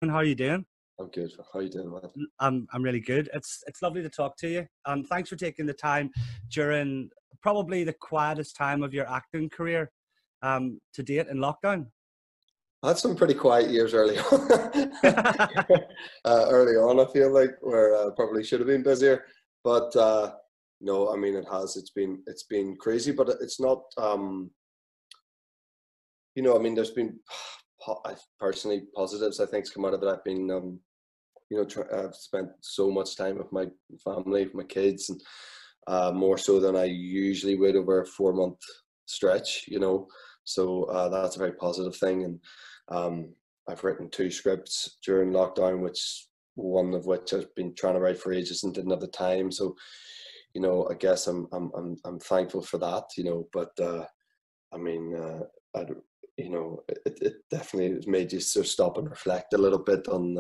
How are you doing? I'm good. How you doing, man? I'm really good. It's lovely to talk to you. Thanks for taking the time during probably the quietest time of your acting career to date in lockdown. I had some pretty quiet years early on. Early on, I feel like where probably should have been busier, but no, I mean it has. It's been crazy, but it's not. I mean, there's been personally positives. I think's come out of it. I've been I've spent so much time with my family, with my kids, and more so than I usually would over a 4 month stretch. So that's a very positive thing. And I've written two scripts during lockdown, which one of which I've been trying to write for ages and didn't have the time. So I guess I'm thankful for that. But I mean, I don't- it definitely has made you sort of stop and reflect a little bit on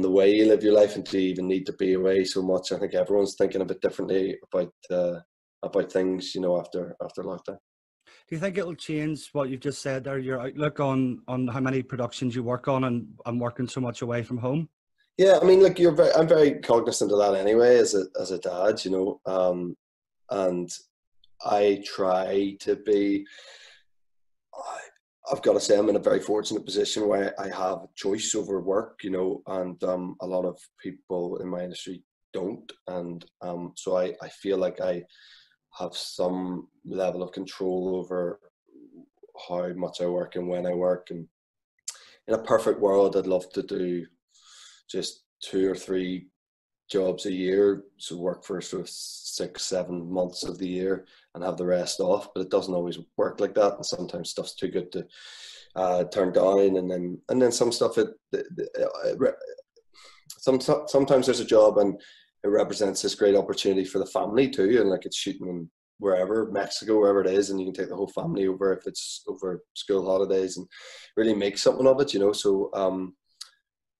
the way you live your life, and do you even need to be away so much? I think everyone's thinking a bit differently about things, after lockdown. Do you think it'll change what you've just said there, your outlook on how many productions you work on and working so much away from home? Yeah, I mean, look, I'm very cognizant of that anyway, as a dad, and I try to be. I've got to say, I'm in a very fortunate position where I have a choice over work, and a lot of people in my industry don't, and so I feel like I have some level of control over how much I work and when I work. And in a perfect world, I'd love to do just 2 or 3 jobs a year, so work for sort of 6, 7 months of the year and have the rest off. But it doesn't always work like that, and sometimes stuff's too good to turn down. And then some stuff sometimes there's a job and it represents this great opportunity for the family too, and like it's shooting in wherever, Mexico, wherever it is, and you can take the whole family over if it's over school holidays and really make something of it. So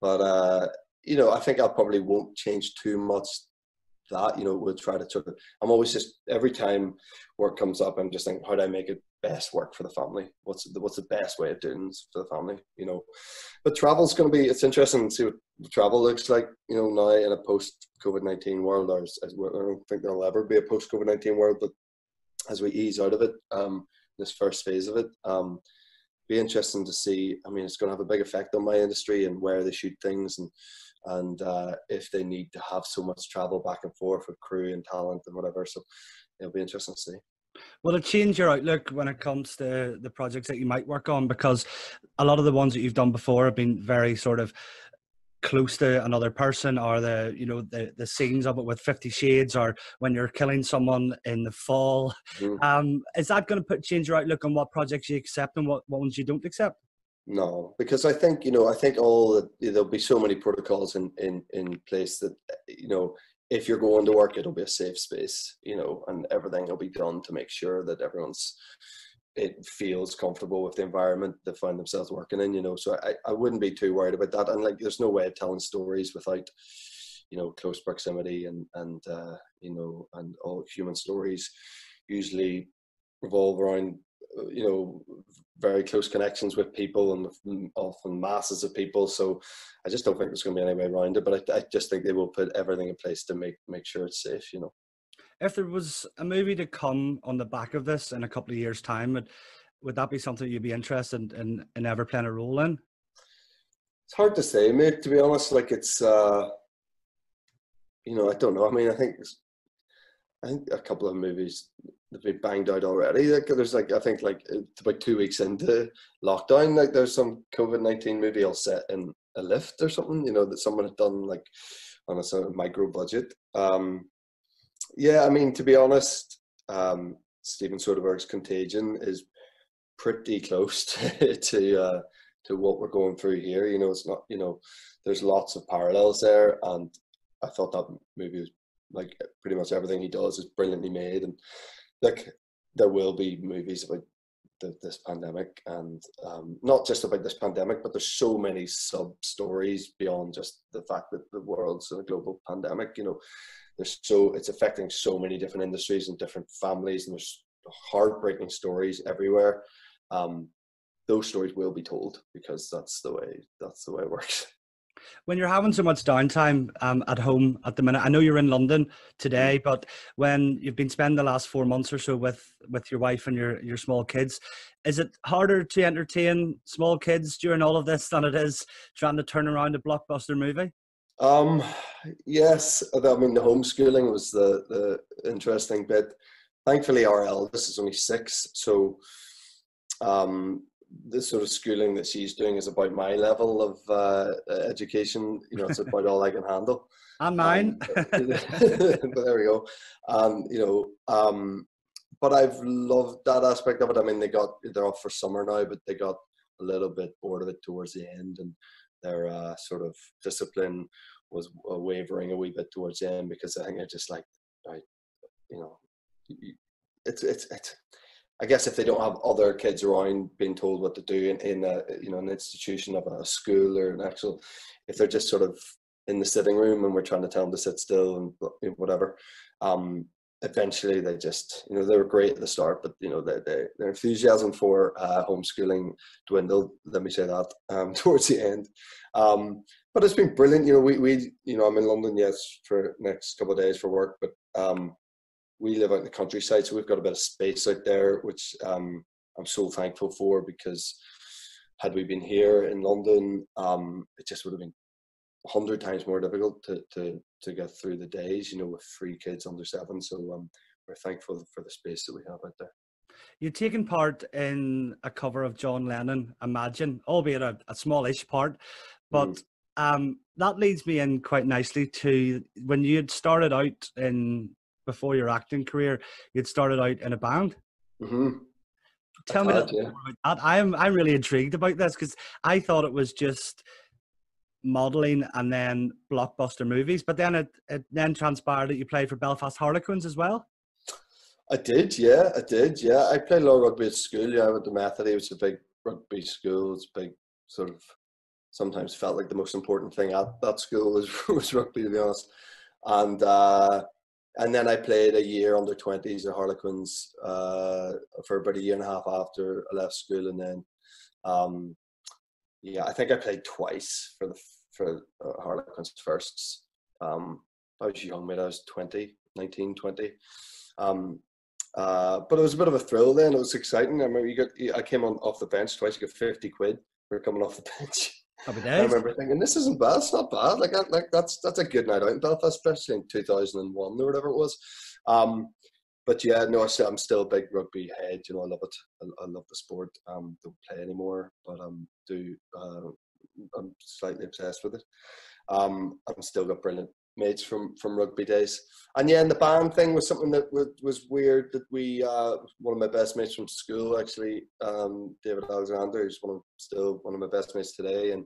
but I think I probably won't change too much that. We'll try to sort of, I'm always just, every time work comes up, I'm just thinking, how do I make it best work for the family? What's the best way of doing this for the family? But travel's going to be, it's interesting to see what travel looks like, now in a post-COVID-19 world. I don't think there'll ever be a post-COVID-19 world, but as we ease out of it, this first phase of it, be interesting to see. I mean, it's going to have a big effect on my industry and where they shoot things, and if they need to have so much travel back and forth with crew and talent and whatever. So it'll be interesting to see. Will it change your outlook when it comes to the projects that you might work on? Because a lot of the ones that you've done before have been very sort of close to another person, or the scenes of it with 50 Shades, or when you're killing someone in the fall. Is that going to change your outlook on what projects you accept and what ones you don't accept? No, because I think there'll be so many protocols in place that if you're going to work, it'll be a safe space, and everything will be done to make sure that it feels comfortable with the environment they find themselves working in. So I wouldn't be too worried about that. And like, there's no way of telling stories without close proximity, and all human stories usually revolve around very close connections with people, and often masses of people. So I just don't think there's going to be any way around it. But I just think they will put everything in place to make sure it's safe. If there was a movie to come on the back of this in a couple of years' time, would that be something you'd be interested in ever playing a role in? It's hard to say, mate. To be honest, like it's I don't know. I mean, I think a couple of movies that we banged out already. Like there's I think it's about 2 weeks into lockdown, like there's some COVID-19 movie all set in a lift or something, that someone had done like on a sort of micro budget. Yeah, I mean, to be honest, Steven Soderbergh's Contagion is pretty close to what we're going through here. It's not, there's lots of parallels there, and I thought that movie was, like, pretty much everything he does is brilliantly made. And like, there will be movies about this pandemic, and not just about this pandemic, but there's so many sub stories beyond just the fact that the world's in a global pandemic. It's affecting so many different industries and different families, and there's heartbreaking stories everywhere. those stories will be told, because that's the way it works. When you're having so much downtime at home at the minute, I know you're in London today, but when you've been spending the last 4 months or so with your wife and your small kids, is it harder to entertain small kids during all of this than it is trying to turn around a blockbuster movie? Yes, I mean, the homeschooling was the interesting bit. Thankfully, our eldest is only 6, so the sort of schooling that she's doing is about my level of education. You know, it's about all I can handle. And mine. But there we go. But I've loved that aspect of it. I mean, they're off for summer now, but they got a little bit bored of it towards the end, and their sort of discipline was wavering a wee bit towards the end, because I think they're just like, right, you know, it's. I guess if they don't have other kids around being told what to do in a, you know, an institution of a school or an actual, if they're just sort of in the sitting room and we're trying to tell them to sit still and whatever, eventually they just, you know, they were great at the start, but you know, their enthusiasm for homeschooling dwindled, let me say that, towards the end. But it's been brilliant. You know, we you know, I'm in London, yes, for next couple of days for work, but we live out in the countryside, so we've got a bit of space out there, which I'm so thankful for, because had we been here in London, it just would have been 100 times more difficult to get through the days, you know, with 3 kids under 7. So we're thankful for the space that we have out there. You've taken part in a cover of John Lennon, Imagine, albeit a smallish part, but that leads me in quite nicely to when you had started out before your acting career, you'd started out in a band. Mm-hmm. Tell me more about that. I'm really intrigued about this, because I thought it was just modelling and then blockbuster movies, but then it then transpired that you played for Belfast Harlequins as well. I did, yeah. I played a lot of rugby at school. Yeah, I went to Methody, which is a big rugby school. It's big, sort of, sometimes felt like the most important thing at that school was rugby, to be honest. And then I played a year under 20s at Harlequins for about a year and a half after I left school, and then I think I played twice for Harlequins firsts. I was young, mate. I was 19, 20. But it was a bit of a thrill then. It was exciting. I remember I came off the bench twice. You got 50 quid for coming off the bench. I remember thinking, this isn't bad. It's not bad. Like that's a good night out in Belfast, especially in 2001 or whatever it was. But yeah, no, I'm still a big rugby head. You know, I love it. I love the sport. Don't play anymore, but I'm slightly obsessed with it. I've still got brilliant mates from rugby days. And yeah, and the band thing was something that was weird, that we one of my best mates from school, actually, David Alexander, who's still one of my best mates today, and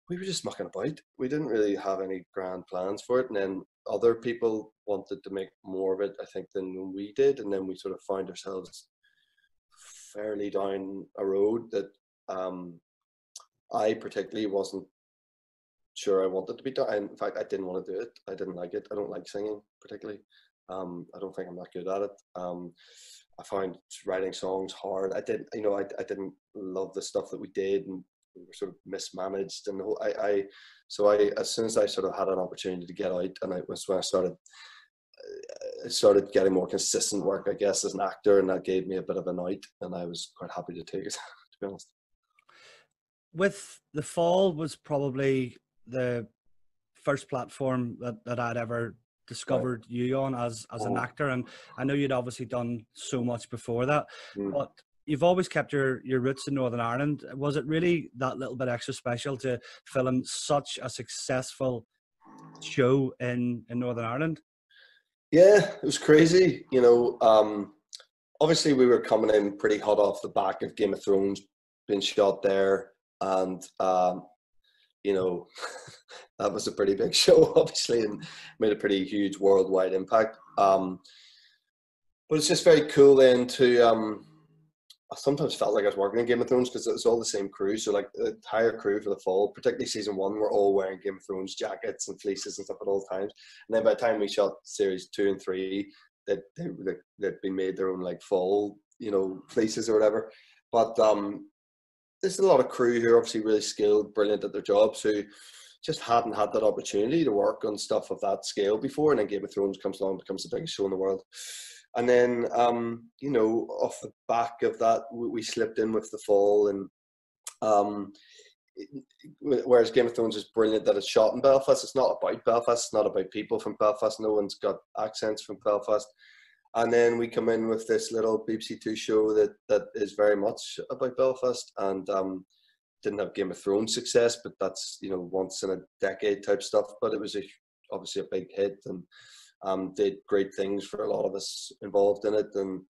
we were just mucking about. We didn't really have any grand plans for it, and then other people wanted to make more of it, I think, than we did, and then we sort of found ourselves fairly down a road that I particularly wasn't sure I wanted to be done. In fact, I didn't want to do it. I didn't like it. I don't like singing particularly. I don't think I'm that good at it. I found writing songs hard. I didn't love the stuff that we did, and we were sort of mismanaged. And the whole, as soon as I sort of had an opportunity to get out, and it was when I started getting more consistent work, I guess, as an actor, and that gave me a bit of an out, and I was quite happy to take it, to be honest. With The Fall was probably the first platform that I'd ever discovered you on as an actor, and I know you'd obviously done so much before that, but you've always kept your roots in Northern Ireland. Was it really that little bit extra special to film such a successful show in Northern Ireland? Yeah, it was crazy. You know, obviously we were coming in pretty hot off the back of Game of Thrones being shot there, and you know, that was a pretty big show, obviously, and made a pretty huge worldwide impact. But it's just very cool then to, I sometimes felt like I was working in Game of Thrones, because it was all the same crew. So like the entire crew for The Fall, particularly season 1, were all wearing Game of Thrones jackets and fleeces and stuff at all times. And then by the time we shot series 2 and 3, they'd been made their own like fall, you know, fleeces or whatever. But there's a lot of crew who are obviously really skilled, brilliant at their jobs, who just hadn't had that opportunity to work on stuff of that scale before. And then Game of Thrones comes along, becomes the biggest show in the world. And then, you know, off the back of that, we slipped in with The Fall. And whereas Game of Thrones is brilliant that it's shot in Belfast, it's not about Belfast, it's not about people from Belfast. No one's got accents from Belfast. And then we come in with this little BBC Two show that is very much about Belfast, and didn't have Game of Thrones success, but that's, you know, once in a decade type stuff. But it was obviously a big hit, and did great things for a lot of us involved in it. And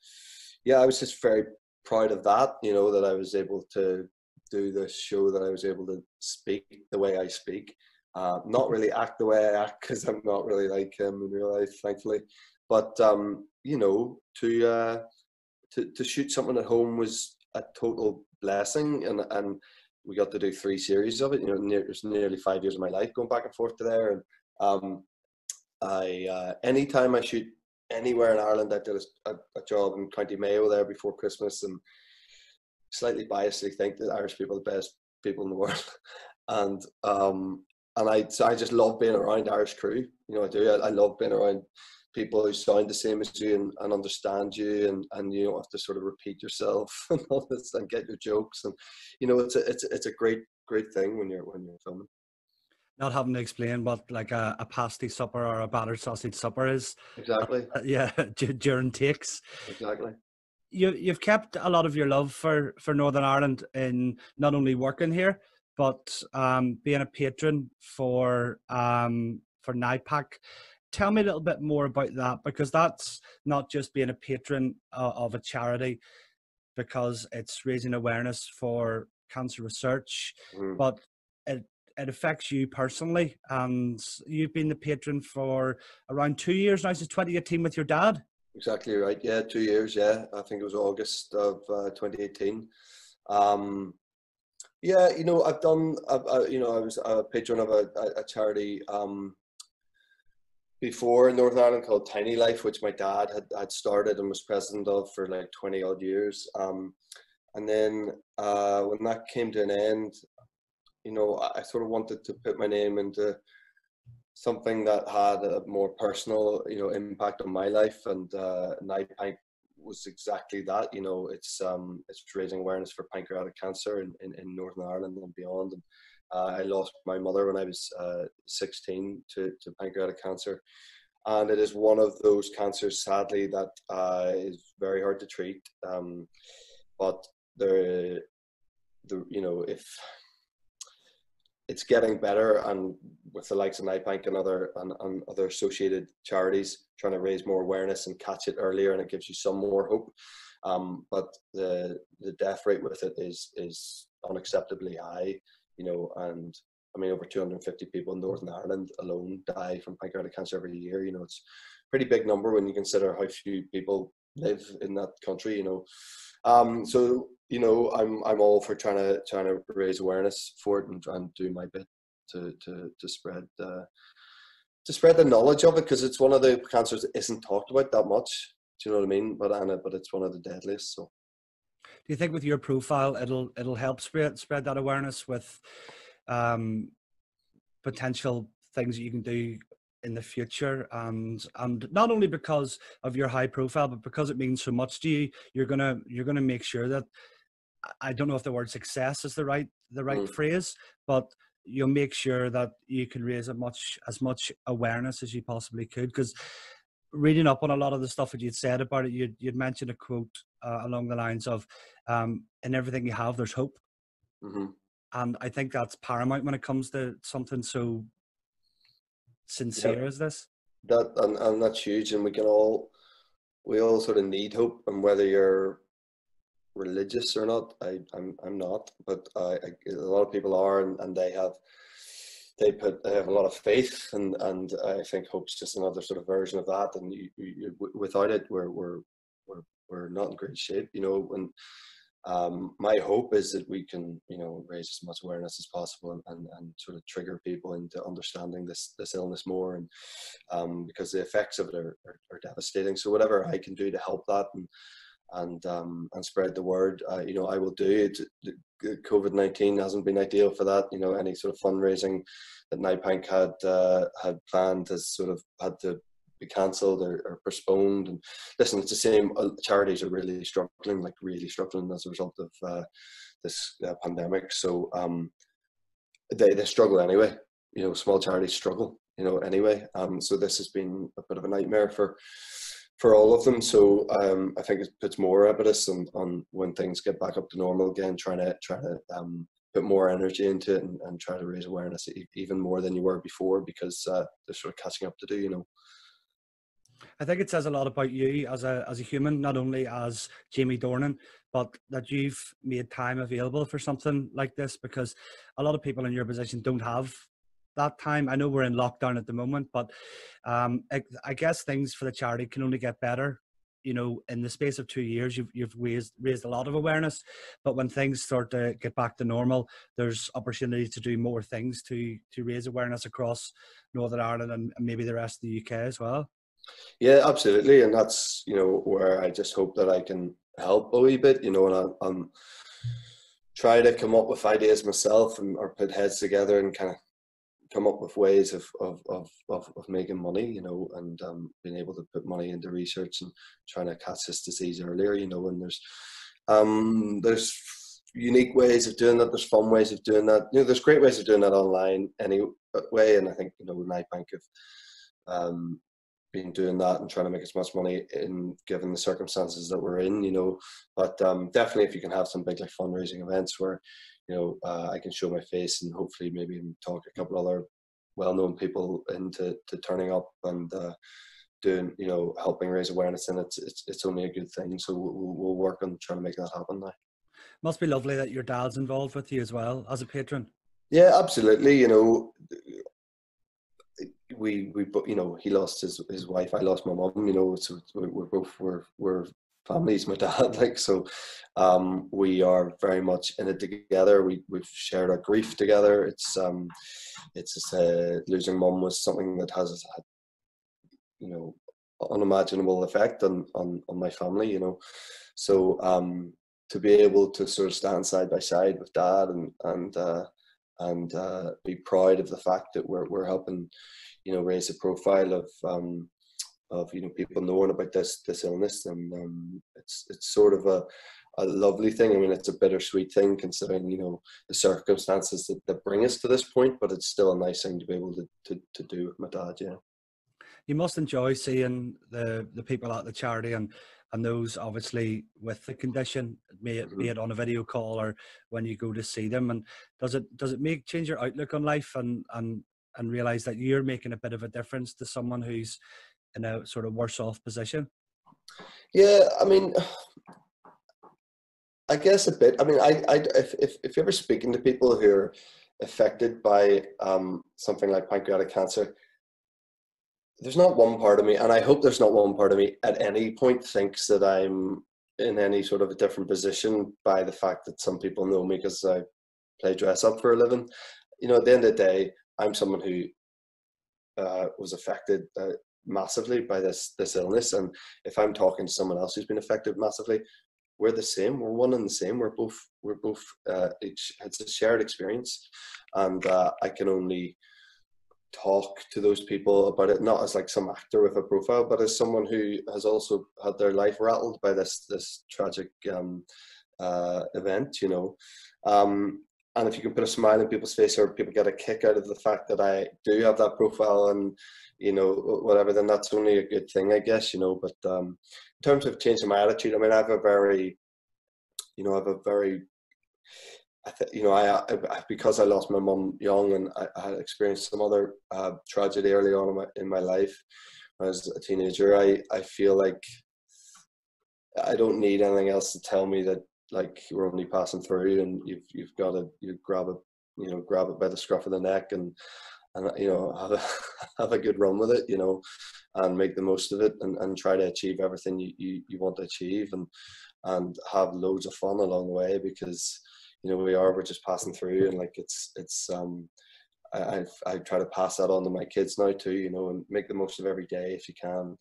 yeah, I was just very proud of that, you know, that I was able to do this show, that I was able to speak the way I speak, not really act the way I act, because I'm not really like him in real life, thankfully. But you know, to shoot something at home was a total blessing, and we got to do 3 series of it. You know, it was nearly 5 years of my life going back and forth to there. And anytime I shoot anywhere in Ireland, I did a job in County Mayo there before Christmas, and slightly biasedly think that Irish people are the best people in the world. And I just love being around Irish crew. You know, I do. I love being around people who sound the same as you and understand you, and you don't have to sort of repeat yourself and all this and get your jokes. And you know, it's a great thing when you're filming. Not having to explain what like a pasty supper or a battered sausage supper is. Exactly. Yeah, during takes. Exactly. You've kept a lot of your love for Northern Ireland in not only working here, but being a patron for NIPAC. Tell me a little bit more about that, because that's not just being a patron of a charity, because it's raising awareness for cancer research, but it affects you personally. And you've been the patron for around 2 years now, since 2018 with your dad. Exactly right. Yeah, 2 years. Yeah, I think it was August of 2018. Yeah, you know, you know, I was a patron of a charity before in Northern Ireland called Tiny Life, which my dad had started and was president of for like 20 odd years. And then when that came to an end, you know, I sort of wanted to put my name into something that had a more personal, you know, impact on my life. And NIPAC was exactly that. You know, it's raising awareness for pancreatic cancer in Northern Ireland and beyond. And I lost my mother when I was 16 to pancreatic cancer, and it is one of those cancers, sadly, that is very hard to treat. But you know, if it's getting better, and with the likes of NIPAC and other associated charities trying to raise more awareness and catch it earlier, and it gives you some more hope. But the death rate with it is unacceptably high. You know, and I mean, over 250 people in Northern Ireland alone die from pancreatic cancer every year. You know, it's a pretty big number when you consider how few people live in that country. You know, so you know, I'm all for trying to raise awareness for it and do my bit to spread the knowledge of it, because it's one of the cancers that isn't talked about that much. Do you know what I mean? But it's one of the deadliest. So. Do you think with your profile it'll help spread that awareness with potential things that you can do in the future, and not only because of your high profile, but because it means so much to you? You're gonna make sure that, I don't know if the word success is the right phrase, but you'll make sure that you can raise as much awareness as you possibly could. Because reading up on a lot of the stuff that you'd said about it, you'd mentioned a quote along the lines of, in everything you have, there's hope. Mm-hmm. And I think that's paramount when it comes to something so sincere as this. And that's huge. And we all sort of need hope. And whether you're religious or not, I'm not, but a lot of people are, and they have a lot of faith, and I think hope's just another sort of version of that. And you without it, we're not in great shape, you know. And my hope is that we can, you know, raise as much awareness as possible and sort of trigger people into understanding this illness more, and because the effects of it are devastating. So whatever I can do to help that, and and spread the word. You know, I will do it. COVID-19 hasn't been ideal for that. You know, any sort of fundraising that NIPANC had planned has sort of had to be cancelled or postponed. And listen, it's the same. Charities are really struggling as a result of this pandemic. So they struggle anyway. You know, small charities struggle. You know, anyway. So this has been a bit of a nightmare for all of them. So I think it puts more impetus on when things get back up to normal again, trying to put more energy into it and try to raise awareness even more than you were before, because there's sort of catching up to do, you know. I think it says a lot about you as a human, not only as Jamie Dornan, but that you've made time available for something like this, because a lot of people in your position don't have that time. I know we're in lockdown at the moment, but I guess things for the charity can only get better. You know, in the space of 2 years, you've raised a lot of awareness, but when things start to get back to normal, there's opportunities to do more things to raise awareness across Northern Ireland and maybe the rest of the UK as well. Yeah, absolutely, and that's, you know, where I just hope that I can help a wee bit, you know, and I'm try to come up with ideas myself or put heads together and kind of come up with ways of making money, you know, and being able to put money into research and trying to catch this disease earlier, you know. And there's unique ways of doing that. There's fun ways of doing that. You know, there's great ways of doing that online anyway. And I think, you know, NIPANC have been doing that and trying to make as much money in given the circumstances that we're in, you know. But definitely, if you can have some big like fundraising events where, you know, I can show my face and hopefully maybe even talk a couple other well-known people into turning up and doing, you know, helping raise awareness, and it's only a good thing. So we'll work on trying to make that happen now. Must be lovely that your dad's involved with you as well as a patron. Yeah, absolutely. You know, we you know, he lost his wife, I lost my mum, you know, so we're families, my dad, like, so we are very much in it together. We've shared our grief together. It's losing mum was something that has had, you know, unimaginable effect on my family, you know. So to be able to sort of stand side by side with dad and be proud of the fact that we're helping, you know, raise the profile of you know, people knowing about this illness, and it's sort of a lovely thing. I mean, it's a bittersweet thing considering, you know, the circumstances that bring us to this point, but it's still a nice thing to be able to do with my dad. Yeah. You must enjoy seeing the people at the charity and those obviously with the condition, be it on a video call or when you go to see them. And does it change your outlook on life and realize that you're making a bit of a difference to someone who's in a sort of worse off position? Yeah, I mean, I guess a bit. I mean, if you're ever speaking to people who are affected by something like pancreatic cancer, there's not one part of me, and I hope there's not one part of me at any point thinks that I'm in any sort of a different position by the fact that some people know me because I play dress up for a living. You know, at the end of the day, I'm someone who was affected massively by this illness, and if I'm talking to someone else who's been affected massively, we're the same. We're one and the same. We're both. It's a shared experience, and I can only talk to those people about it not as like some actor with a profile, but as someone who has also had their life rattled by this tragic event, you know. And if you can put a smile on people's face, or people get a kick out of the fact that I do have that profile and, you know, whatever, then that's only a good thing, I guess, you know. But in terms of changing my attitude, I mean, I because I lost my mum young, and I had experienced some other tragedy early on in my life when I was a teenager. I feel like I don't need anything else to tell me that, like, we're only passing through, and you've got to grab it by the scruff of the neck and you know, have a good run with it, you know, and make the most of it, and try to achieve everything you want to achieve, and have loads of fun along the way, because, you know, we're just passing through, and like it's I try to pass that on to my kids now too, you know, and make the most of every day if you can,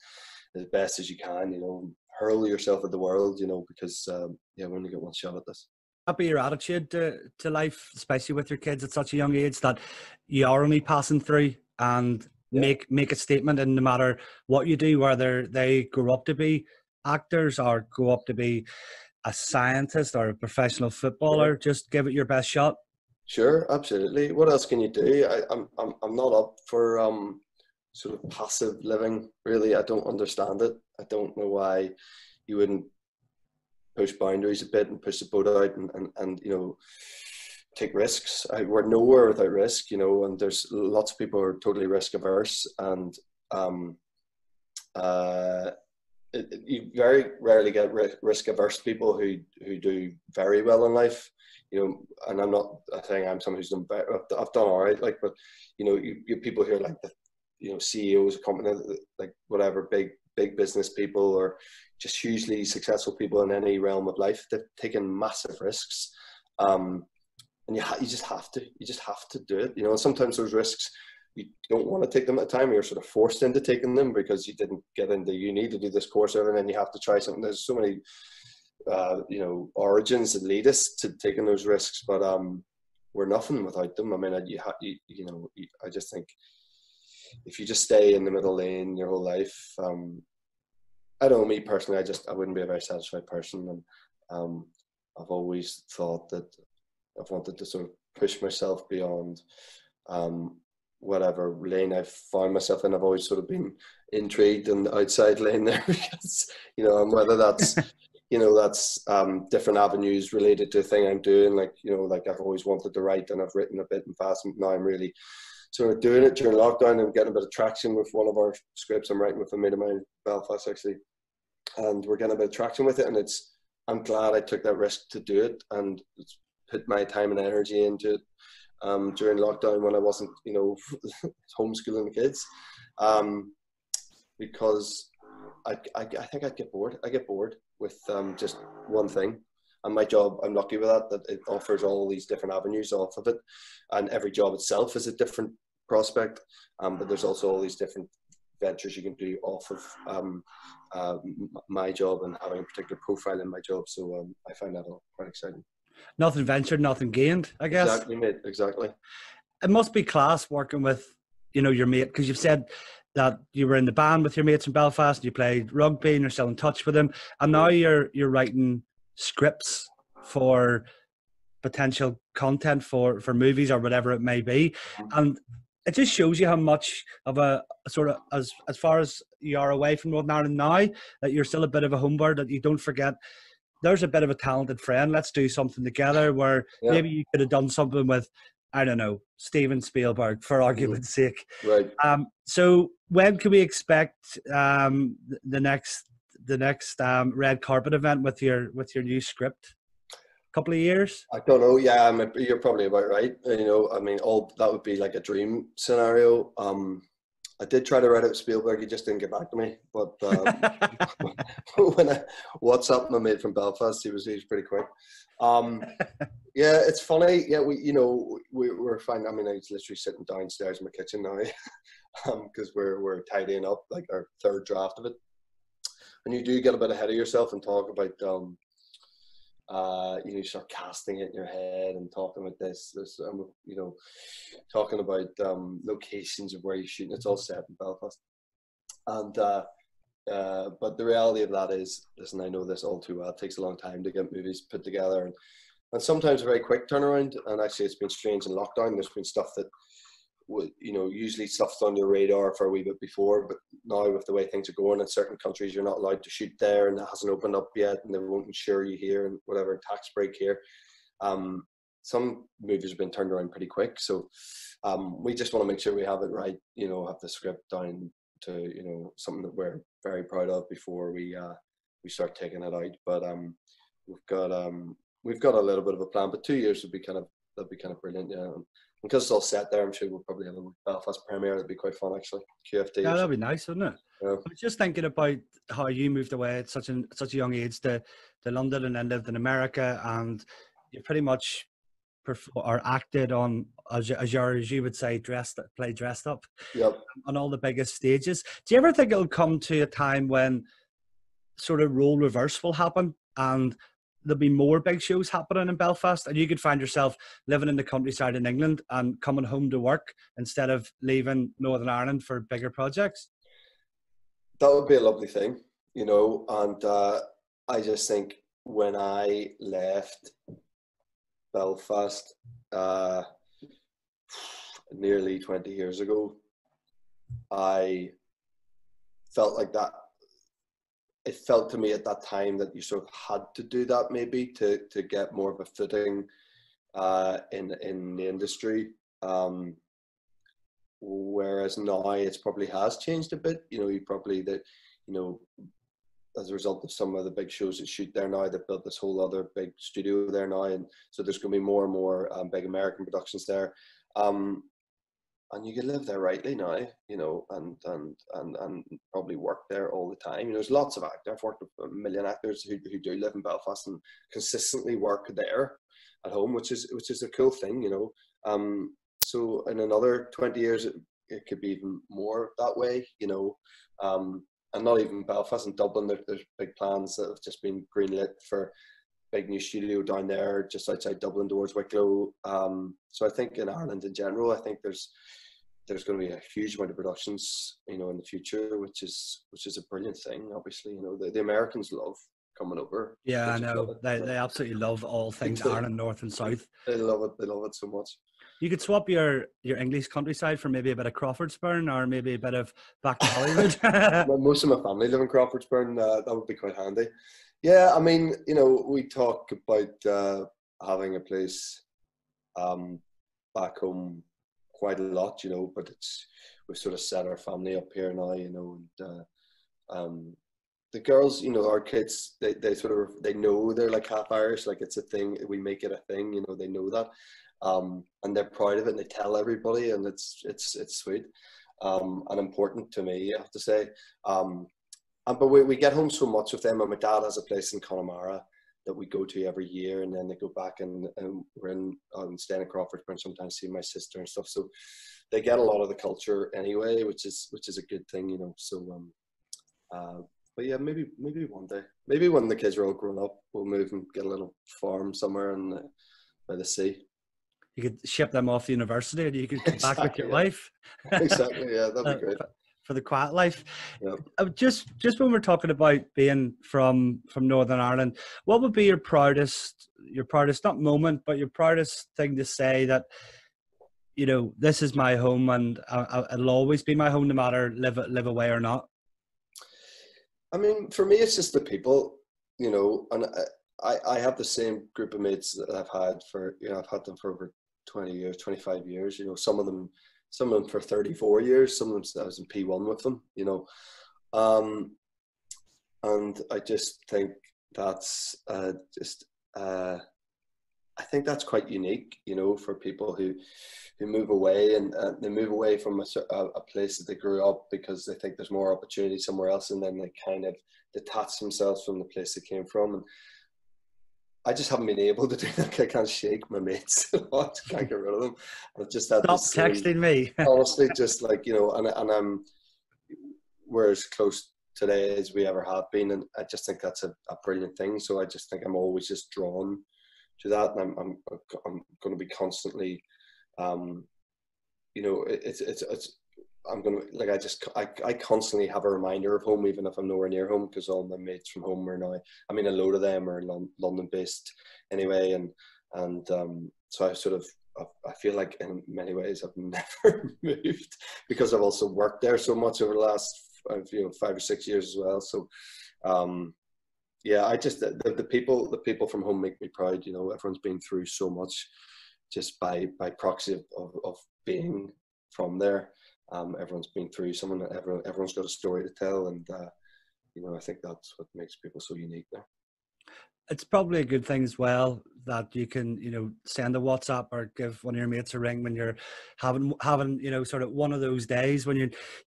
as best as you can, you know, hurl yourself at the world, because we only get one shot at this. That be your attitude to life, especially with your kids at such a young age, that you are only passing through, and make a statement, and no matter what you do, whether they grow up to be actors or grow up to be a scientist or a professional footballer, just give it your best shot. Sure, absolutely. What else can you do? I'm not up for sort of passive living, really. I don't understand it. I don't know why you wouldn't push boundaries a bit and push the boat out and take risks. We're nowhere without risk, and there's lots of people who are totally risk averse, and you very rarely get risk averse people who do very well in life, and I'm not saying I'm someone who's done better. I've done all right, but you people who are like the CEOs of companies, like whatever, big business people, or just hugely successful people in any realm of life. They've taken massive risks, and you just have to do it. And sometimes those risks, you don't want to take them at a time. You're sort of forced into taking them because you didn't get into uni to do this course, and then you have to try something. There's so many origins that lead us to taking those risks, but we're nothing without them. I mean, I just think if you just stay in the middle lane your whole life, I don't know, me personally, I wouldn't be a very satisfied person, and I've always thought that I've wanted to sort of push myself beyond whatever lane I've found myself in. I've always sort of been intrigued in the outside lane there, because and whether that's that's different avenues related to a thing I'm doing, like I've always wanted to write, and I've written a bit in fast, and now I'm really sort of doing it during lockdown and getting a bit of traction with one of our scripts. I'm writing with a mate of mine, Belfast actually, and we're getting a bit of traction with it, and I'm glad I took that risk to do it and put my time and energy into it during lockdown when I wasn't homeschooling the kids, because I think I'd get bored. I get bored with just one thing. And my job, I'm lucky with that it offers all these different avenues off of it. And every job itself is a different prospect. But there's also all these different ventures you can do off of my job, and having a particular profile in my job. So I find that all quite exciting. Nothing ventured, nothing gained, I guess. Exactly, mate. Exactly. It must be class working with, your mate, because you've said that you were in the band with your mates in Belfast, and you played rugby, and you're still in touch with them, and now you're writing scripts for potential content for movies or whatever it may be, and it just shows you how much of a sort of, as far as you are away from Northern Ireland now, that you're still a bit of a homebird, that you don't forget there's a bit of a talented friend, let's do something together, where maybe you could have done something with, I don't know, Steven Spielberg, for argument's sake. Right. So when can we expect the next red carpet event with your new script? A couple of years? I don't know. Yeah, you're probably about right. I mean, all that would be like a dream scenario. I did try to write out Spielberg. He just didn't get back to me. But when I WhatsApped my mate from Belfast, he was pretty quick. Yeah, it's funny. Yeah, we're fine. I mean, I was literally sitting downstairs in my kitchen now, because we're tidying up like our third draft of it. And you do get a bit ahead of yourself and talk about you start casting it in your head and talking about this, talking about locations of where you're shooting. It's all set in Belfast, and but the reality of that is, listen, I know this all too well. It takes a long time to get movies put together, and sometimes a very quick turnaround. And actually, it's been strange in lockdown. There's been stuff that usually stuff's on your radar for a wee bit before, but now with the way things are going in certain countries, you're not allowed to shoot there, and it hasn't opened up yet, and they won't insure you here, and whatever, tax break here. Some movies have been turned around pretty quick, so we just want to make sure we have it right, have the script down to something that we're very proud of before we start taking it out. But we've got a little bit of a plan, but 2 years that'd be kind of brilliant, yeah. Because it's all set there, I'm sure we'll probably have a Belfast premiere. It'd be quite fun, actually. QFT. Yeah, that'd be nice, wouldn't it? Yeah. I was just thinking about how you moved away at such a young age to London, and then lived in America, and you pretty much acted on, as you would say, dressed up. Yep. On all the biggest stages. Do you ever think it'll come to a time when sort of role reverse will happen, and there'll be more big shows happening in Belfast, and you could find yourself living in the countryside in England and coming home to work instead of leaving Northern Ireland for bigger projects? That would be a lovely thing, you know, and I just think when I left Belfast nearly 20 years ago, I felt like that. It felt to me at that time that you sort of had to do that, maybe to get more of a footing in the industry. Whereas now it's probably has changed a bit. You know, as a result of some of the big shows that shoot there now, they've built this whole other big studio there now, and so there's going to be more and more big American productions there. And you can live there rightly now, you know, and probably work there all the time. You know, there's lots of actors. I've worked with a million actors who do live in Belfast and consistently work there at home, which is a cool thing, you know. So in another 20 years, it could be even more that way, you know. And not even Belfast and Dublin. There's big plans that have just been greenlit for big new studio down there just outside Dublin towards Wicklow. So I think in Ireland in general, I think there's going to be a huge amount of productions, you know, in the future, which is a brilliant thing. Obviously, you know, the Americans love coming over. Yeah, I know. They absolutely love all things Ireland, North and South. They love it. They love it so much. You could swap your English countryside for maybe a bit of Crawfordsburn or maybe a bit of back to Hollywood. Most of my family live in Crawfordsburn. That would be quite handy. Yeah, I mean, you know, we talk about having a place back home quite a lot, you know, but we've sort of set our family up here now, you know, and the girls, you know, our kids, they know they're like half Irish, like it's a thing, we make it a thing, you know, they know that, and they're proud of it and they tell everybody, and it's sweet, and important to me, I have to say. But we get home so much with them, and my dad has a place in Connemara that we go to every year, and then they go back and we're staying in Crawfordsburn sometimes, see my sister and stuff. So they get a lot of the culture anyway, which is a good thing, you know. So but yeah, maybe one day, maybe when the kids are all grown up, we'll move and get a little farm somewhere by the sea. You could ship them off to university, and you could come back with your wife. Exactly, yeah, that'd be great. For the quiet life. Yep. Just when we're talking about being from Northern Ireland, what would be your proudest not moment, but your proudest thing to say that, you know, this is my home and it'll always be my home no matter live away or not? I mean, for me, it's just the people, you know, and I have the same group of mates that I've had I've had them for over 20 years, 25 years, you know, some of them for 34 years, some of them I was in P1 with them, you know. And I just think that's I think that's quite unique, you know, for people who move away and they move away from a place that they grew up because they think there's more opportunity somewhere else, and then they kind of detach themselves from the place they came from. And I just haven't been able to do that. I can't shake my mates. I can't get rid of them. I've just had Stop texting me. Honestly, just like, you know, and we're as close today as we ever have been, and I just think that's a brilliant thing. So I just think I'm always just drawn to that, and I'm going to be constantly, you know, I'm going to, like, I constantly have a reminder of home, even if I'm nowhere near home, because all my mates from home are now, I mean, a load of them are London based anyway. And so I feel like in many ways I've never moved, because I've also worked there so much over the last, 5 or 6 years as well. So, yeah, I just, the people from home make me proud. You know, everyone's been through so much just by proxy of being from there. Everyone's been through something. Everyone's got a story to tell, and you know, I think that's what makes people so unique there. It's probably a good thing as well that you can, you know, send a WhatsApp or give one of your mates a ring when you're having, you know, sort of one of those days when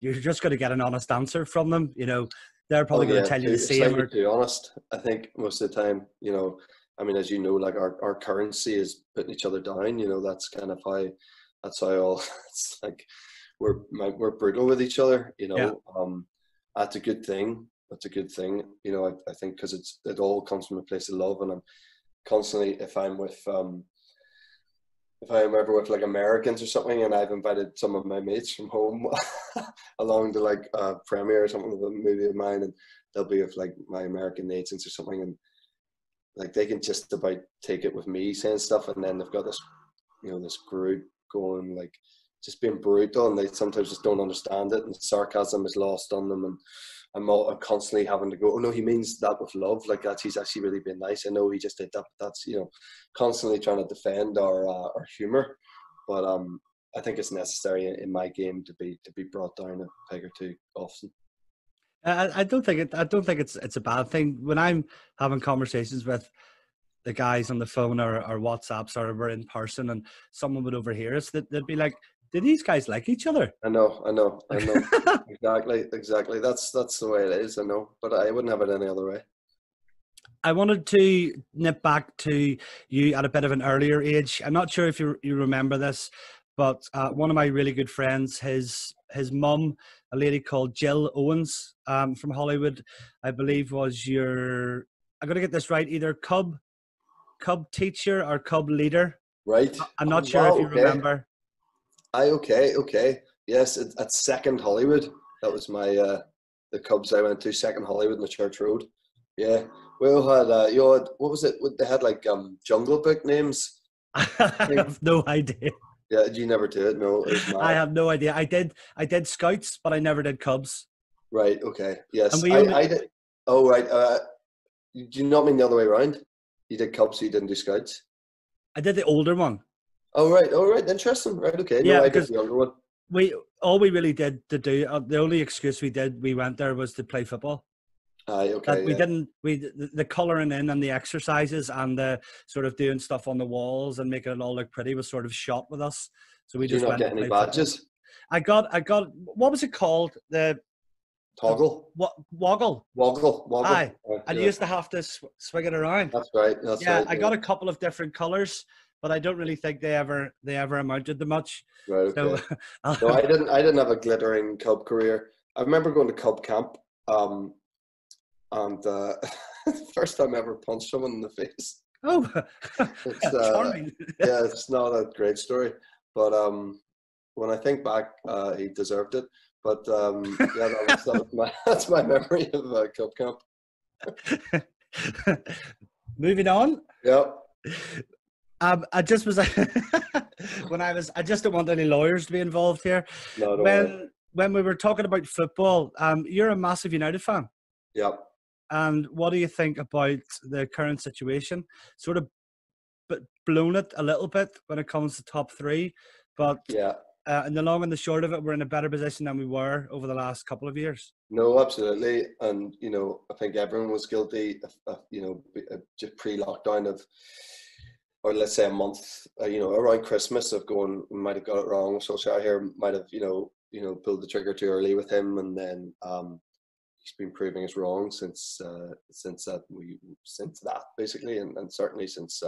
you're just going to get an honest answer from them. You know, they're probably going to tell you the same. To be honest, I think most of the time, you know, I mean, as you know, like our currency is putting each other down. You know, that's kind of how it's like we're brutal with each other. You know, that's a good thing. that's a good thing. You know, I think because it all comes from a place of love, and I'm constantly, if I'm ever with like Americans or something, and I've invited some of my mates from home along to like a premiere or something of a movie of mine, and they'll be with like my American agents or something, and like they can just about take it with me saying stuff, and then they've got this, you know, this group going like just being brutal, and they sometimes just don't understand it, and sarcasm is lost on them, and I'm constantly having to go, oh no, he means that with love, like that he's actually really been nice. I know he just did that, but that's, you know, constantly trying to defend our humor, but I think it's necessary in my game to be brought down a peg or two often. I don't think it's a bad thing when I'm having conversations with the guys on the phone or WhatsApps or we're in person, and someone would overhear us. They'd be like, "Do these guys like each other?" I know. Exactly. That's the way it is. I know, but I wouldn't have it any other way. I wanted to nip back to you at a bit of an earlier age. I'm not sure if you remember this, but one of my really good friends, his mum, a lady called Jill Owens from Hollywood, I believe was your, I'm going to get this right, either Cub teacher or Cub leader. Right. I'm not sure if you remember. Okay. Yes, at Second Hollywood. That was my the Cubs I went to, Second Hollywood in the Church Road. Yeah. We all had what was it? They had like Jungle Book names. I have no idea. Yeah, did you never do it? No, it was mad. I have no idea. I did Scouts, but I never did Cubs. Right. Okay. Yes. I did. Oh, right. Do you not mean the other way around? You did Cubs, so you didn't do Scouts. I did the older one. Oh, right. Interesting. Right. Okay. Yeah, no, I did the younger one. All we really did to do the only excuse we went there was to play football. Okay. The colouring in and the exercises and the sort of doing stuff on the walls and making it all look pretty was sort of shot with us. So we just went get any badges. Football. I got what was it called? The Toggle. Woggle. Aye. And you used to have to swing it around. That's right. Yeah, I got a couple of different colours, but I don't really think they ever amounted to much. Right. Okay. So, no, I didn't have a glittering Cub career. I remember going to Cub camp. And first time I ever punched someone in the face. Oh, it's, charming. Yeah, it's not a great story, but when I think back, he deserved it. But yeah, that's my memory of Cub camp. Moving on. Yep. I just was I just don't want any lawyers to be involved here. No, when we were talking about football, you're a massive United fan. Yep. And what do you think about the current situation? Sort of blown it a little bit when it comes to top three, but yeah. In the long and the short of it, we're in a better position than we were over the last couple of years. No, absolutely. And, I think everyone was guilty of just pre-lockdown or let's say a month, around Christmas of going, we might have got it wrong. Solskjaer here might have, pulled the trigger too early with him. And then he's been proving us wrong since that basically. And certainly since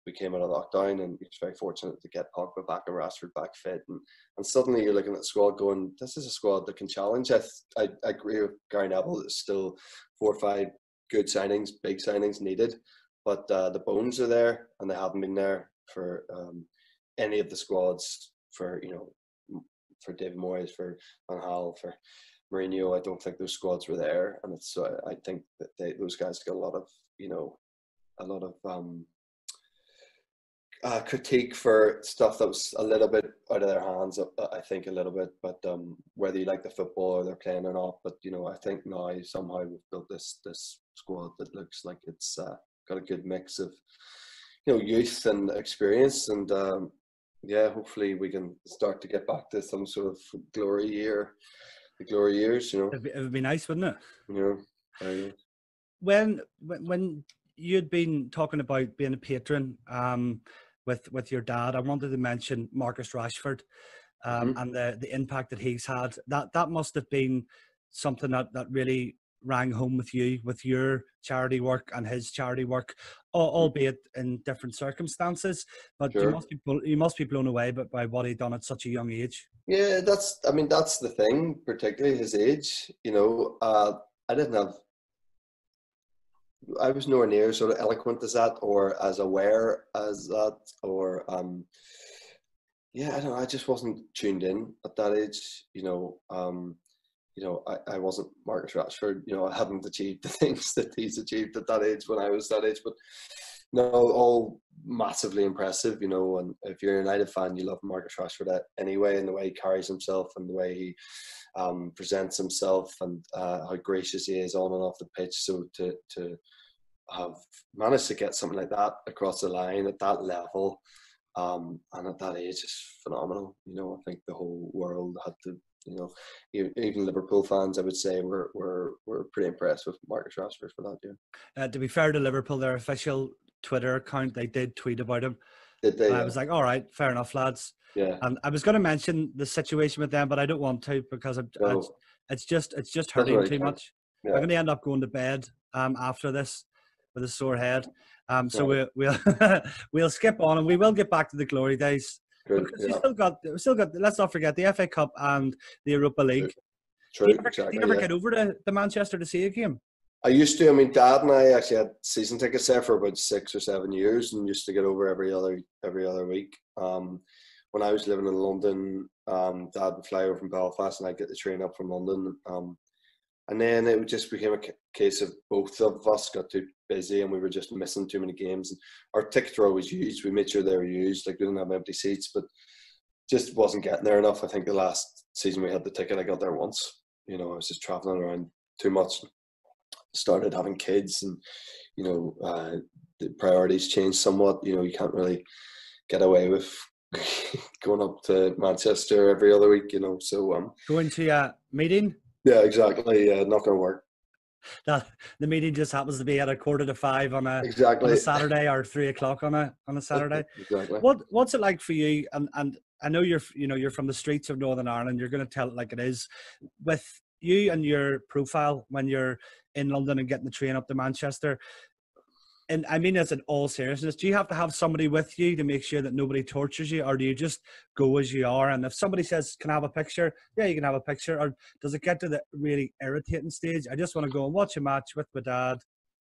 we came out of lockdown, and he's very fortunate to get Pogba back and Rashford back fit, and suddenly you're looking at the squad going, this is a squad that can challenge. I agree with Gary Neville. There's still 4 or 5 good signings, big signings needed, but the bones are there, and they haven't been there for any of the squads for David Moyes, for Van Gaal, for Mourinho. I don't think those squads were there, and it's I think that those guys got a lot of critique for stuff that was a little bit out of their hands, I think a little bit, but whether you like the football or they're playing or not, but I think now somehow we've built this squad that looks like it's got a good mix of youth and experience, and hopefully we can start to get back to some sort of glory years. It would be nice, wouldn't it? When you'd been talking about being a patron with your dad, I wanted to mention Marcus Rashford and the impact that he's had. That must have been something that really rang home with you, with your charity work and his charity work, albeit in different circumstances. But sure. you must be blown away by what he'd done at such a young age. Yeah, that's the thing, particularly his age. I didn't have. I was nowhere near sort of eloquent as that, or as aware as that, or yeah, I don't know. I just wasn't tuned in at that age. I wasn't Marcus Rashford. I hadn't achieved the things that he's achieved at that age when I was that age. But no, all massively impressive. And if you're a United fan, you love Marcus Rashford anyway, and the way he carries himself, and the way he presents himself, and how gracious he is on and off the pitch. So to have managed to get something like that across the line at that level, and at that age is phenomenal. I think the whole world had to. Even Liverpool fans, I would say, were pretty impressed with Marcus Rashford for that. Yeah. To be fair to Liverpool, their official Twitter account, they did tweet about him. Did they? And I was like, all right, fair enough, lads. Yeah. And I was going to mention the situation with them, but I don't want to because it's just hurting really too much. Yeah. I'm going to end up going to bed after this with a sore head. So Right. we'll skip on, and we will get back to the glory days. Good. Because Yeah. we still got. Let's not forget the FA Cup and the Europa League. True. Do you Exactly. ever Yeah. get over to Manchester to see a game? I used to. I mean, Dad and I actually had season tickets there for about 6 or 7 years, and used to get over every other week. When I was living in London, Dad would fly over from Belfast, and I'd get the train up from London. And then it just became a case of both of us got too busy, and we were just missing too many games. And our tickets were always used. We made sure they were used. Like, we didn't have empty seats, but just wasn't getting there enough. I think the last season we had the ticket, I got there once. I was just traveling around too much. Started having kids, and the priorities changed somewhat. You can't really get away with going up to Manchester every other week. So Going to a meeting. Yeah, exactly. Yeah, not going to work. That the meeting just happens to be at 4:45 on a Exactly. Saturday, or 3:00 on a Saturday. Exactly. What's it like for you? And I know you're from the streets of Northern Ireland. You're going to tell it like it is. With you and your profile when you're in London and getting the train up to Manchester, and I mean this in all seriousness, do you have to have somebody with you to make sure that nobody tortures you, or do you just go as you are? And if somebody says, "Can I have a picture?" Yeah, you can have a picture. Or does it get to the really irritating stage? I just want to go and watch a match with my dad.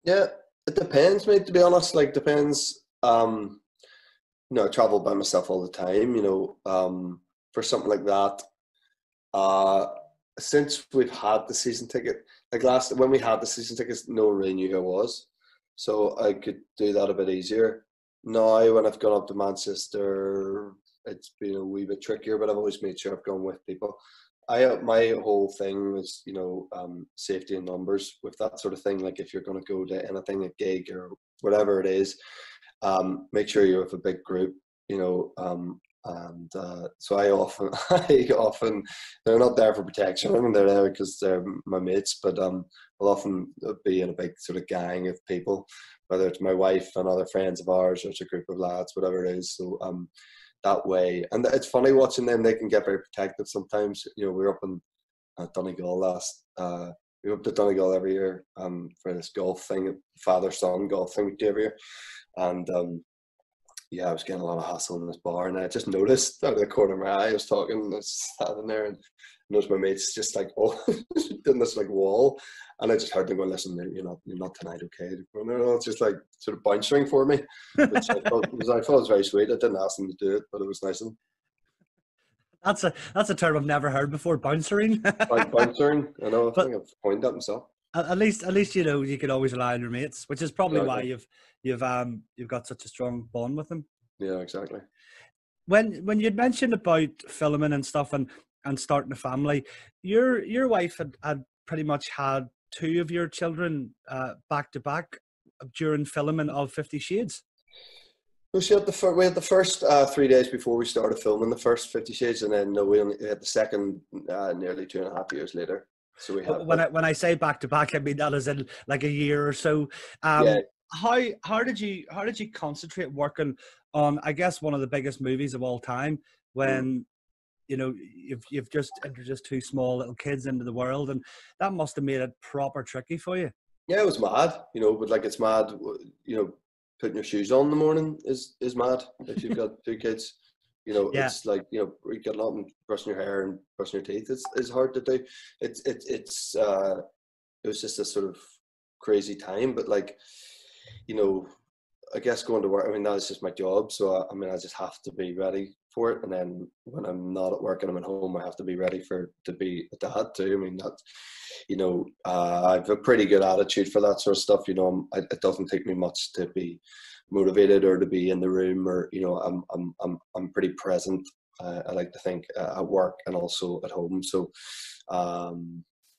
Yeah, it depends, mate. To be honest, depends. I travel by myself all the time. For something like that. Since we've had the season ticket, when we had the season tickets, no one really knew who I was. So I could do that a bit easier. Now, when I've gone up to Manchester, it's been a wee bit trickier, but I've always made sure I've gone with people. My whole thing was, safety in numbers with that sort of thing. Like, if you're going to go to anything, a gig or whatever it is, make sure you're with a big group, so I often, they're not there for protection. I mean, they're there because they're my mates, but I'll often be in a big sort of gang of people, whether it's my wife and other friends of ours, or it's a group of lads, whatever it is. So that way, and it's funny watching them. They can get very protective sometimes. We were up in Donegal we were up to Donegal every year for this golf thing, father-son golf thing we do every year, and yeah, I was getting a lot of hassle in this bar, and I just noticed out of the corner of my eye, I was standing there, and noticed my mates just in this wall, and I just heard them go, "Listen, you're not tonight, okay?" It's just sort of bouncing for me, which I thought was very sweet. I didn't ask them to do it, but it was nice of them. That's a term I've never heard before, bouncering. Bouncing, I know. I think I've coined that myself. At least you can always rely on your mates, which is probably why you've got such a strong bond with them. Yeah, exactly. When you'd mentioned about filming and stuff and starting a family, your wife had pretty much had two of your children back to back during filming of 50 Shades. Well, we had the first 3 days before we started filming the first 50 Shades, and then we only had the second nearly 2.5 years later. So we had when I say back to back, I mean that as in like a year or so. Yeah. How did you concentrate working on, I guess, one of the biggest movies of all time, when you've just introduced two small little kids into the world, and that must have made it proper tricky for you. Yeah, it was mad, but it's mad, putting your shoes on in the morning is mad if you've got two kids. Yeah. It's getting up and brushing your hair and brushing your teeth. It's hard to do. It's it was just a sort of crazy time. But like, you know, I guess going to work, I mean, that's just my job. So, I mean, I just have to be ready for it. And then when I'm not at work and I'm at home, I have to be ready to be a dad too. I mean, that, you know, I have a pretty good attitude for that sort of stuff. You know, it doesn't take me much to be motivated or to be in the room, or, you know, I'm pretty present. I like to think at work and also at home. So,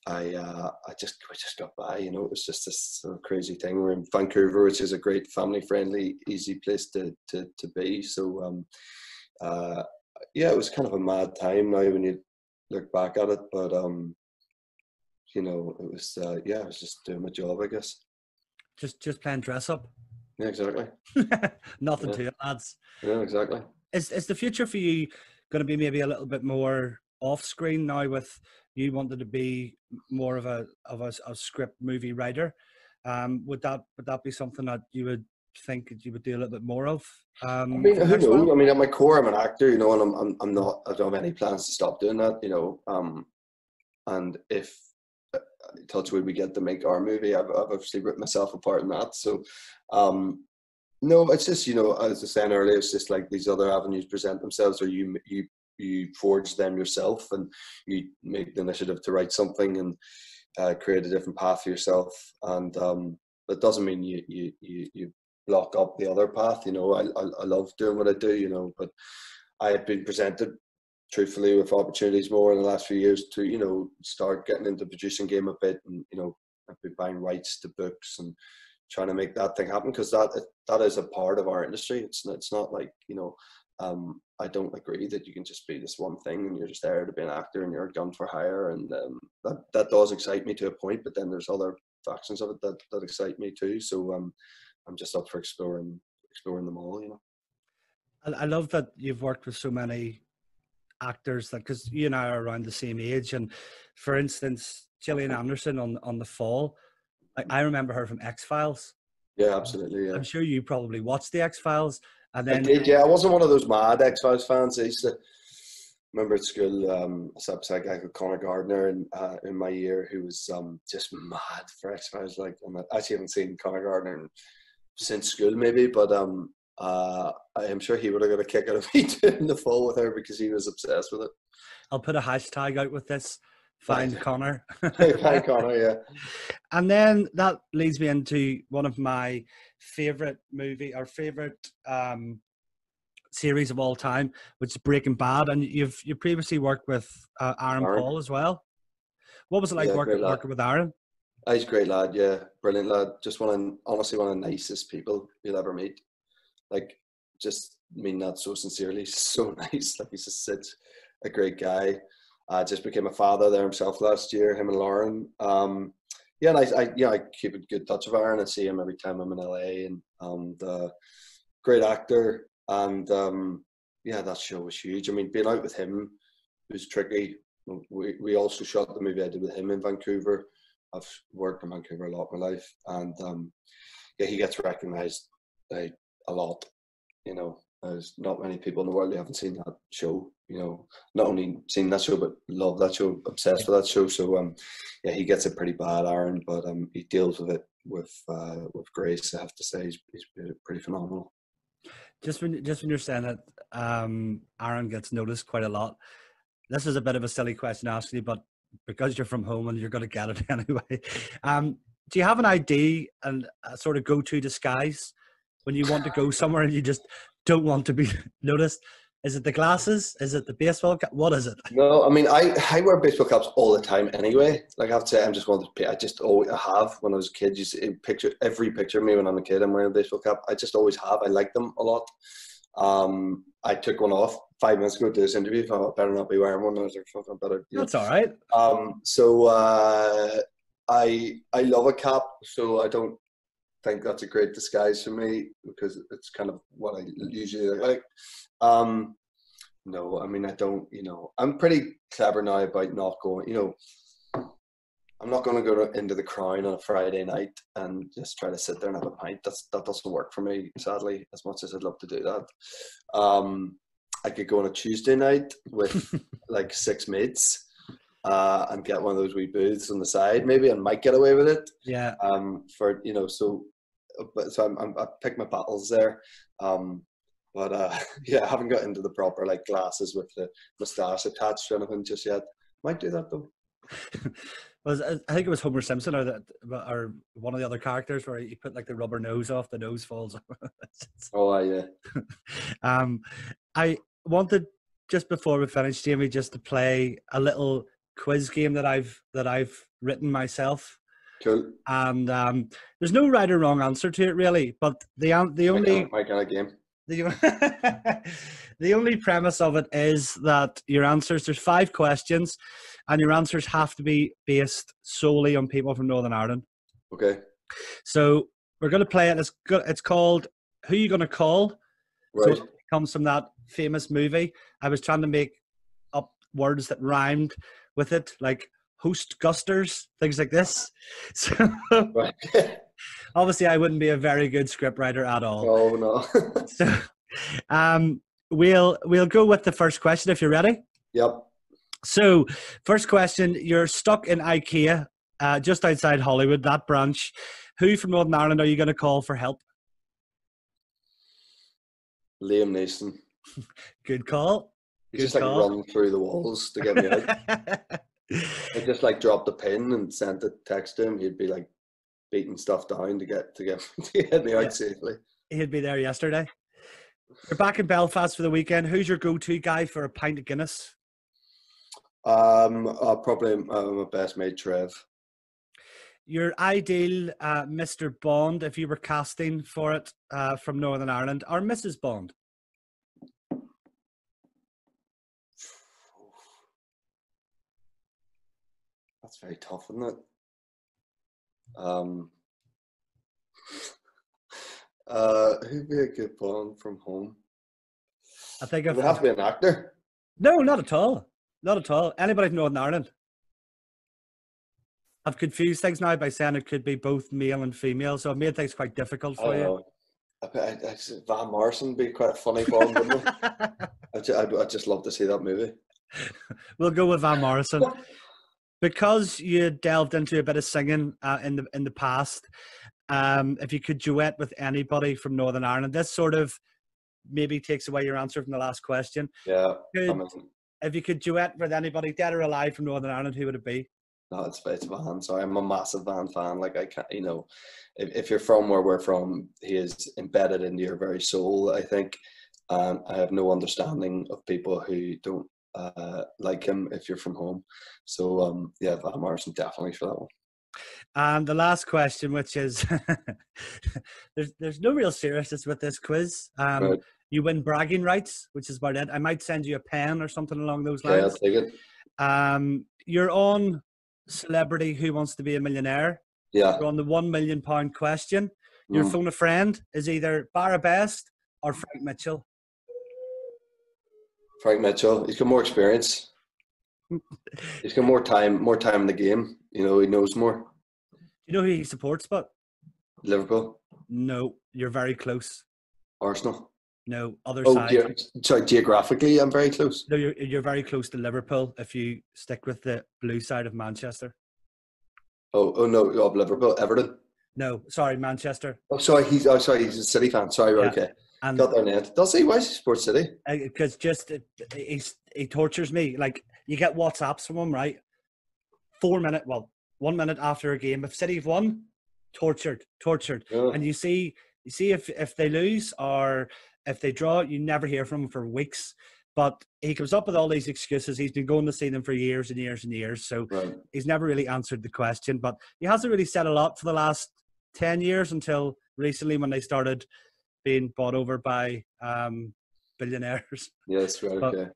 we just got by, you know. It was just this sort of crazy thing. We're in Vancouver, which is a great family friendly, easy place to be. So yeah, it was kind of a mad time now when you look back at it, but you know, it was yeah, I was just doing my job, I guess. Just playing dress up. Yeah, exactly. Nothing to it, lads. Yeah, exactly. Is the future for you going to be maybe a little bit more off screen now, with you wanted to be more of a script movie writer? Would that be something that you would think that you would do a little bit more of? I mean, who knows? I mean, at my core, I'm an actor, you know, and I'm not. I don't have any plans to stop doing that, you know. And if touch wood we get to make our movie, I've obviously ripped myself apart in that. So, no, it's just, you know, as I was saying earlier, it's just like these other avenues present themselves, or you forge them yourself, and you make the initiative to write something and create a different path for yourself. And that doesn't mean you block up the other path. You know, I love doing what I do, you know, but I have been presented truthfully with opportunities more in the last few years to, you know, start getting into the producing game a bit, and, you know, I've been buying rights to books and trying to make that thing happen, because that is a part of our industry. It's not like, you know, I don't agree that you can just be this one thing and you're just there to be an actor and you're a gun for hire, and that does excite me to a point, but then there's other factions of it that excite me too. So I'm just up for exploring them all, you know. I love that you've worked with so many actors, that because you and I are around the same age, and for instance, Gillian Anderson on The Fall, I remember her from X-Files. Yeah, absolutely. Yeah, I'm sure you probably watched the X-Files. And then I did. Yeah, I wasn't one of those mad X-Files fans. I used to remember at school, a guy called Connor Gardner in my year, who was just mad for X-Files. Like, I actually haven't seen Connor Gardner since school, maybe, but I'm sure he would have got a kick out of me doing The Fall with her, because he was obsessed with it. I'll put a hashtag out with this. Find Connor. Find Connor, yeah. And then that leads me into one of my favorite series of all time, which is Breaking Bad. And you've previously worked with Aaron Paul as well. What was it like working with Aaron? He's a great lad, yeah, brilliant lad. Just honestly one of the nicest people you'll ever meet. Like, just mean that so sincerely. He's so nice. Like, he's just such a great guy. Just became a father there himself last year, him and Lauren. Yeah, and I keep in good touch with Aaron. I see him every time I'm in LA, and great actor. And yeah, that show was huge. I mean, being out with him was tricky. We also shot the movie I did with him in Vancouver. I've worked in Vancouver a lot in my life, and yeah, he gets recognised a lot. You know, there's not many people in the world who haven't seen that show. You know, not only seen that show, but love that show, obsessed with that show. So yeah, he gets it pretty bad, Aaron, but he deals with it with grace. I have to say, he's pretty phenomenal. Just when you're saying that Aaron gets noticed quite a lot, this is a bit of a silly question to ask you, but because you're from home and you're going to get it anyway, do you have an ID and a sort of go-to disguise when you want to go somewhere and you just don't want to be noticed? Is it the glasses? Is it the baseball cap? What is it? No, I mean, I wear baseball caps all the time anyway. Like, I have to say, I'm just one of the, I just always have. When I was a kid, you see every picture of me when I'm a kid, I'm wearing a baseball cap. I just always have. I like them a lot. I took one off 5 minutes ago to this interview. I thought I better not be wearing one. I was like, fuck, I better. That's all right. So I love a cap, so I don't think that's a great disguise for me, because it's kind of what I usually like. No, I mean, I don't, you know, I'm pretty clever now about not going, you know, I'm not going to go into the Crown on a Friday night and just try to sit there and have a pint. That doesn't work for me, sadly, as much as I'd love to do that. I could go on a Tuesday night with like 6 mates and get one of those wee booths on the side, maybe, and might get away with it. Yeah. For so I pick my battles there. Yeah, I haven't got into the proper like glasses with the moustache attached or anything just yet. Might do that though. I think it was Homer Simpson or one of the other characters where he put like the rubber nose off, the nose falls off. Oh, yeah. I wanted, just before we finish, Jamie, just to play a little quiz game that I've written myself. Cool. And there's no right or wrong answer to it really, but the only my kind of game. The only premise of it is that your answers, there's 5 questions, and your answers have to be based solely on people from Northern Ireland. Okay. So we're going to play it. It's called Who You Gonna Call? Right. So it comes from that famous movie. I was trying to make up words that rhymed with it, like host gusters, things like this. So Right. obviously I wouldn't be a very good scriptwriter at all. Oh no. So we'll go with the first question if you're ready. Yep. So first question, you're stuck in IKEA, just outside Hollywood, that branch. Who from Northern Ireland are you going to call for help? Liam Neeson. Good call. He's just like run through the walls to get me out. I just like dropped a pin and sent a text to him. He'd be like beating stuff down to get me out safely. He'd be there yesterday. You're back in Belfast for the weekend. Who's your go-to guy for a pint of Guinness? Probably my best mate Trev. Your ideal Mr. Bond, if you were casting for it from Northern Ireland, or Mrs. Bond? That's very tough, isn't it? Who'd be a good Bond from home? I think it would have to be an actor. No, not at all. Not at all. Anybody from Northern Ireland. I've confused things now by saying it could be both male and female, so I've made things quite difficult for you. I Van Morrison would be quite a funny Bond, wouldn't it? I'd just love to see that movie. We'll go with Van Morrison. Because you delved into a bit of singing in the past, if you could duet with anybody from Northern Ireland, this sort of maybe takes away your answer from the last question. Yeah. If you could duet with anybody, dead or alive, from Northern Ireland, who would it be? No, it's Van. Sorry, I'm a massive Van fan. Like I can't, if you're from where we're from, he is embedded into your very soul. I think. I have no understanding of people who don't like him if you're from home. So yeah, Van Morrison definitely for that one. And the last question, which is there's no real seriousness with this quiz. Right. You win bragging rights, which is about it. I might send you a pen or something along those lines. Yeah, I'll take it. You're on Celebrity Who Wants to Be a Millionaire. Yeah. You're on the £1 million question. Your phone a friend is either Barra Best or Frank Mitchell. Frank Mitchell. He's got more experience. He's got more time in the game. He knows more. You know who he supports, but? Liverpool. No, you're very close. Arsenal. No, other side. Sorry, geographically, I'm very close. No, you're very close to Liverpool if you stick with the blue side of Manchester. Oh no, of Liverpool, Everton. No, sorry, Manchester. He's a City fan. Sorry, yeah. Okay. And got their net. Does he? Why is he Sports City? Because he tortures me. Like, you get WhatsApps from him, right? 1 minute after a game. If City have won, tortured. Yeah. And you see if they lose or if they draw, you never hear from him for weeks. But he comes up with all these excuses. He's been going to see them for years and years and years. So He's never really answered the question. But he hasn't really said a lot for the last 10 years until recently when they started being bought over by billionaires. Yes, right. Okay.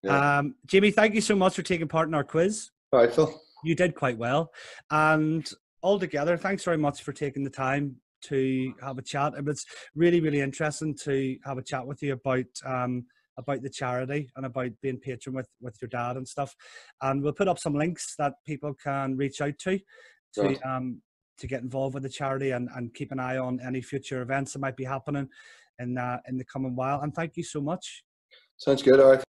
Yeah. Jamie, thank you so much for taking part in our quiz. All right, Phil. You did quite well. And altogether, thanks very much for taking the time to have a chat. It was really, really interesting to have a chat with you about the charity and about being patron with your dad and stuff. And we'll put up some links that people can reach out to get involved with the charity and keep an eye on any future events that might be happening in the coming while. And thank you so much. Sounds good. All right.